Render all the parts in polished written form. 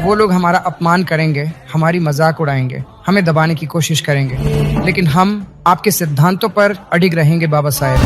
वो लोग हमारा अपमान करेंगे, हमारी मजाक उड़ाएंगे, हमें दबाने की कोशिश करेंगे, लेकिन हम आपके सिद्धांतों पर अडिग रहेंगे बाबा साहेब।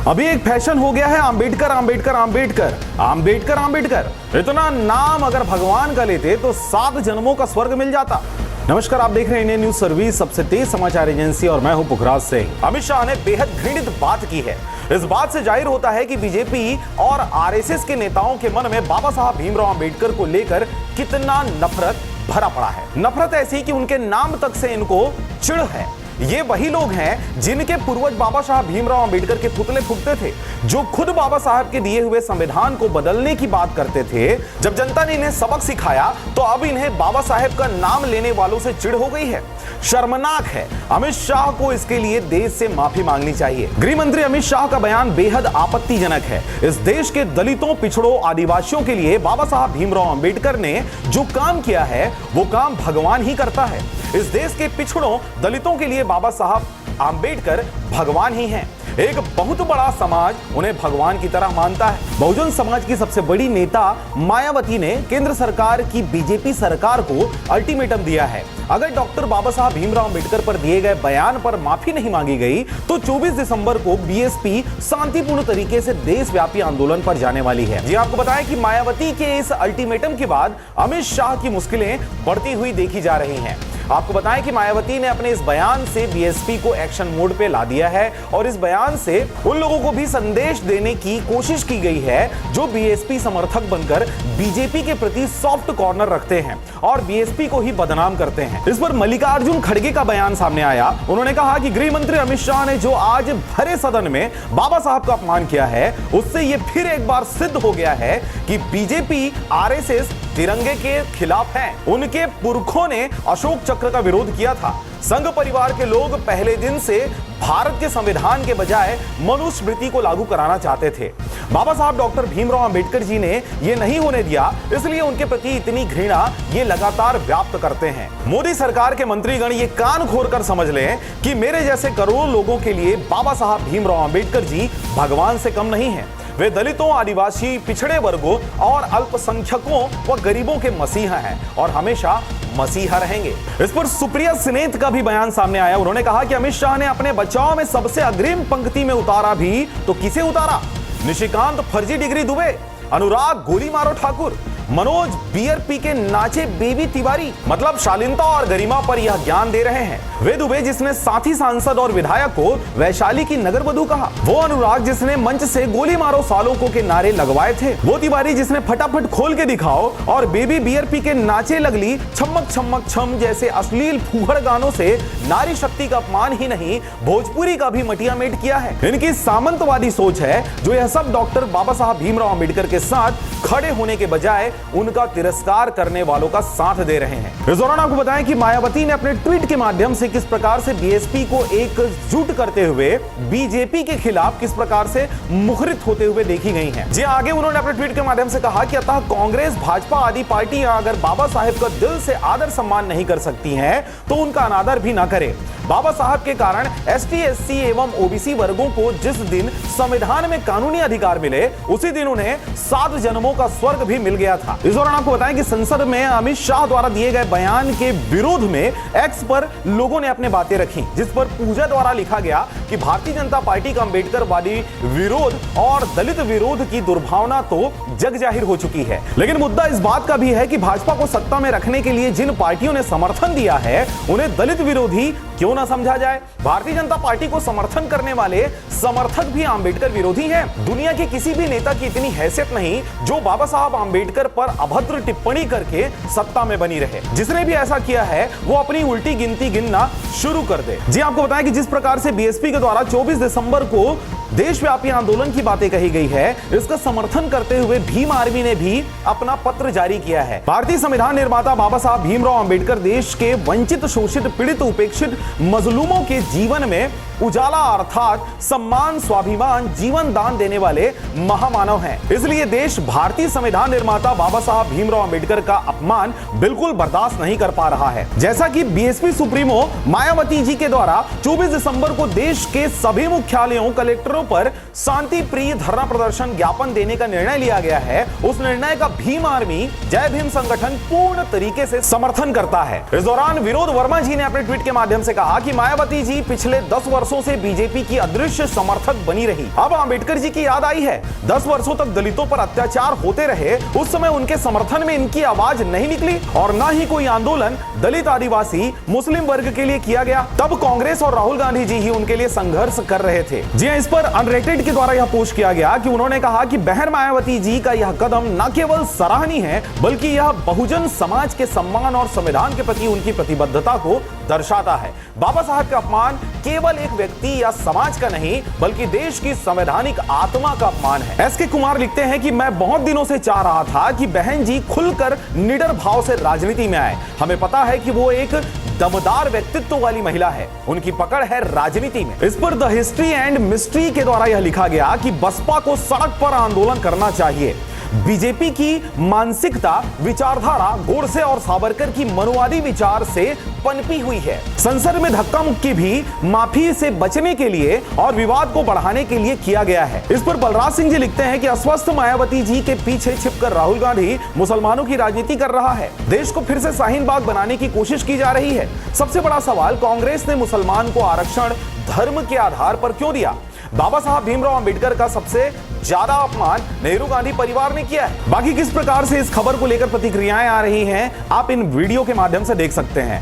अभी एक फैशन हो गया है आंबेडकर आंबेडकर आंबेडकर आंबेडकर आंबेडकर। इतना नाम अगर भगवान का लेते तो 7 जन्मों का स्वर्ग मिल जाता। नमस्कार, आप देख रहे हैं इंडियन न्यूज सर्विस, सबसे तेज समाचार एजेंसी, और मैं हूं पुखराज सिंह। अमित शाह ने बेहद घृणित बात की है। इस बात से जाहिर होता है कि बीजेपी और आरएसएस के नेताओं के मन में बाबा साहब भीमराव अंबेडकर को लेकर कितना नफरत भरा पड़ा है। नफरत ऐसी कि उनके नाम तक से इनको चिढ़ है। ये वही लोग हैं जिनके पूर्वज बाबा साहब भीमराव अंबेडकर के पुतले फूंकते थे, जो खुद बाबा साहब के दिए हुए संविधान को बदलने की बात करते थे। जब जनता ने इन्हें सबक सिखाया तो अब इन्हें बाबा साहब का नाम लेने वालों से चिढ़ हो गई है। शर्मनाक है। अमित शाह को इसके लिए देश से माफी मांगनी चाहिए। गृह मंत्री अमित शाह का बयान बेहद आपत्तिजनक है। इस देश के दलितों, पिछड़ों, आदिवासियों के लिए बाबा साहब भीमराव अंबेडकर ने जो काम किया है वो काम भगवान ही करता है। इस देश के पिछड़ों, दलितों के लिए बाबा साहब अंबेडकर भगवान ही हैं। एक बहुत बड़ा समाज उन्हें भगवान की तरह मानता है। बहुजन समाज की सबसे बड़ी नेता मायावती ने केंद्र सरकार की बीजेपी सरकार को अल्टीमेटम दिया है। अगर डॉक्टर बाबा साहब भीमराव अंबेडकर पर दिए गए बयान पर माफी नहीं मांगी गई तो 24 दिसंबर को बीएसपी शांतिपूर्ण तरीके से देशव्यापी आंदोलन पर जाने वाली है। जी आपको बताएं कि मायावती के इस अल्टीमेटम के बाद अमित शाह की मुश्किलें बढ़ती हुई देखी जा रही हैं। आपको बताएं कि मायावती ने अपने इस बयान से बीएसपी को एक्शन मोड पे ला दिया है और इस बयान से उन लोगों को भी संदेश देने की कोशिश की गई है जो बीएसपी समर्थक बनकर बीजेपी के प्रति सॉफ्ट कॉर्नर रखते हैं और बीएसपी को ही बदनाम करते हैं। इस पर मल्लिकार्जुन खड़गे का बयान सामने आया। उन्होंने कहा कि गृह मंत्री अमित शाह ने जो आज भरे सदन में बाबा साहब का अपमान किया है उससे यह फिर एक बार सिद्ध हो गया है कि बीजेपी आरएसएस तिरंगे के खिलाफ है। उनके पुरखों ने अशोक चक्र का विरोध किया था। संघ परिवार के लोग पहले दिन से भारत के संविधान के बजाय मनुस्मृति को लागू कराना चाहते थे। बाबा साहब डॉक्टर भीमराव अंबेडकर जी ने यह नहीं होने दिया, इसलिए उनके प्रति इतनी घृणा ये लगातार व्याप्त करते हैं। मोदी सरकार के मंत्रीगण ये कान खोलकर समझ लें कि मेरे जैसे करोड़ों लोगों के लिए बाबा साहब भीमराव अंबेडकर जी भगवान से कम नहीं है। वे दलितों, आदिवासी, पिछड़े वर्गों और अल्पसंख्यकों व गरीबों के मसीहा हैं और हमेशा मसीहा रहेंगे। इस पर सुप्रिया सिनेत का भी बयान सामने आया। उन्होंने कहा कि अमित शाह ने अपने बचाव में सबसे अग्रिम पंक्ति में उतारा भी तो किसे उतारा? निशिकांत फर्जी डिग्री दुबे, अनुराग गोली मारो ठाकुर, मनोज बियर पी के नाचे बेबी तिवारी। मतलब शालीनता और गरिमा पर यह ज्ञान दे रहे हैं। वे दुबे जिसने साथी सांसद और विधायक को वैशाली की नगर वधू कहा, वो अनुराग जिसने मंच से गोली मारो सालों के नारे लगवाए थे, वो तिवारी जिसने फटाफट खोल के दिखाओ और बेबी बियर पी के नाचे लगली छमक छमक छम जैसे अश्लील फूहड़ गानों से नारी शक्ति का अपमान ही नहीं भोजपुरी का भी मटिया मेट किया है। इनकी सामंतवादी सोच है जो यह सब डॉक्टर बाबा साहब भीमराव अंबेडकर के साथ खड़े होने के बजाय उनका तिरस्कार करने वालों का साथ दे रहे हैं। इस दौरान आपको बताएं कि मायावती ने अपने ट्वीट के माध्यम से किस प्रकार से बीएसपी को एकजुट करते हुए बीजेपी के खिलाफ किस प्रकार से मुखरित होते हुए देखी गई हैं। जी आगे उन्होंने अपने ट्वीट के माध्यम से कहा कि अतः कांग्रेस, भाजपा आदि पार्टियां अगर बाबा साहेब का दिल से आदर सम्मान नहीं कर सकती हैं तो उनका अनादर भी ना करें। बाबा साहब के कारण एसटी, एससी एवं ओबीसी वर्गों को जिस दिन संविधान में कानूनी अधिकार मिले उसी दिन उन्हें 7 जन्मों का स्वर्ग भी मिल गया था। इस दौरान आपको बताएं कि संसद में अमित शाह द्वारा दिए गए बयान के विरोध में एक्स पर लोगों ने अपनी बातें रखी, जिस पर पूजा द्वारा लिखा गया कि भारतीय जनता पार्टी का अंबेडकरवादी विरोध और दलित विरोध की दुर्भावना तो जग जाहिर हो चुकी है। लेकिन मुद्दा इस बात का भी है कि भाजपा को सत्ता में रखने के लिए जिन पार्टियों ने समर्थन दिया है उन्हें दलित विरोधी क्यों ना समझा जाए। भारतीय जनता पार्टी को समर्थन करने वाले समर्थक भी अंबेडकर विरोधी हैं। दुनिया के किसी भी नेता की इतनी हैसियत नहीं जो बाबा साहब अंबेडकर पर अभद्र टिप्पणी करके सत्ता में बनी रहे। जिसने भी ऐसा किया है वो अपनी उल्टी गिनती गिनना शुरू कर दे। जी आपको बताएं कि जिस प्रकार से बीएसपी के द्वारा 24 दिसंबर को देशव्यापी आंदोलन की बातें कही गई है, इसका समर्थन करते हुए भीम आर्मी ने भी अपना पत्र जारी किया है। भारतीय संविधान निर्माता बाबा साहब भीमराव अंबेडकर देश के वंचित, शोषित, पीड़ित, उपेक्षित मजलूमों के जीवन में उजाला अर्थात सम्मान, स्वाभिमान, जीवन दान देने वाले महामानव हैं। इसलिए देश भारतीय संविधान निर्माता बाबा साहब भीमराव अंबेडकर का अपमान बिल्कुल बर्दाश्त नहीं कर पा रहा है। जैसा कि बीएसपी सुप्रीमो मायावती जी के द्वारा 24 दिसंबर को देश के सभी मुख्यालयों, कलेक्टरों पर शांति प्रिय धरना प्रदर्शन ज्ञापन देने का निर्णय लिया गया है, उस निर्णय का भीम आर्मी जय भीम संगठन पूर्ण तरीके से समर्थन करता है। इस दौरान विनोद वर्मा जी ने अपने ट्वीट के माध्यम से कहा कि मायावती जी पिछले 10 वर्षों से बीजेपी की अदृश्य समर्थक बनी रही। अब अंबेडकर जी की याद आई है। 10 वर्षों तक दलितों पर अत्याचार होते रहे, उस समय उनके समर्थन में इनकी आवाज नहीं निकली और ना ही कोई आंदोलन दलित, आदिवासी, मुस्लिम वर्ग के लिए किया गया। तब कांग्रेस और राहुल गांधी जी ही उनके लिए संघर्ष कर रहे थे। जी हां, इस पर अनरेटेड के द्वारा यह पोस्ट किया गया कि उन्होंने कहा कि बहन मायावती जी का यह कदम न केवल सराहनीय है बल्कि यह बहुजन समाज के सम्मान और संविधान के प्रति उनकी प्रतिबद्धता को दर्शाता है। बाबा साहब का अपमान केवल एक व्यक्ति या समाज का नहीं बल्कि देश की संवैधानिक आत्मा का अपमान है। एसके कुमार लिखते हैं कि मैं बहुत दिनों से चाह रहा था कि बहन जी खुलकर निडर भाव से राजनीति में आए। हमें पता है कि वो एक दमदार व्यक्तित्व वाली महिला है, उनकी पकड़ है राजनीति में। इस पर द हिस्ट्री एंड मिस्ट्री के द्वारा यह लिखा गया कि बसपा को सड़क पर आंदोलन करना चाहिए। बीजेपी की मानसिकता, विचारधारा गोडसे और सावरकर की मनुवादी विचार से पनपी हुई है। संसद में धक्का मुक्की भी माफी से बचने के लिए और विवाद को बढ़ाने के लिए किया गया है। इस पर बलराज सिंह जी लिखते हैं कि अस्वस्थ मायावती जी के पीछे छिपकर राहुल गांधी मुसलमानों की राजनीति कर रहा है। देश को फिर से शाहीन बाग बनाने की कोशिश की जा रही है। सबसे बड़ा सवाल, कांग्रेस ने मुसलमान को आरक्षण धर्म के आधार पर क्यों दिया? बाबा साहब भीमराव अंबेडकर का सबसे ज्यादा अपमान नेहरू गांधी परिवार ने किया है। बाकी किस प्रकार से इस खबर को लेकर प्रतिक्रियाएं आ रही हैं, आप इन वीडियो के माध्यम से देख सकते हैं।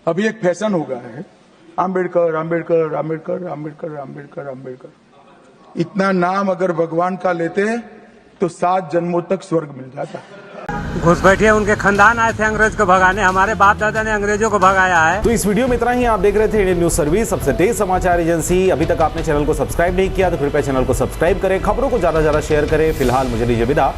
अभी एक फैशन हो गया है, अंबेडकर अंबेडकर अंबेडकर अंबेडकर अंबेडकर अंबेडकर। इतना नाम अगर भगवान का लेते हैं तो 7 जन्मों तक स्वर्ग मिल जाता। घुसपैठिए उनके खानदान आए थे अंग्रेज को भगाने, हमारे बाप दादा ने अंग्रेजों को भगाया है। तो इस वीडियो में इतना ही। आप देख रहे थे इंडियन न्यूज सर्विस, सबसे तेज समाचार एजेंसी। अभी तक आपने चैनल को सब्सक्राइब नहीं किया तो कृपया चैनल को सब्सक्राइब करें, खबरों को ज्यादा से ज्यादा शेयर करें। फिलहाल मुझे दीजिए विदा।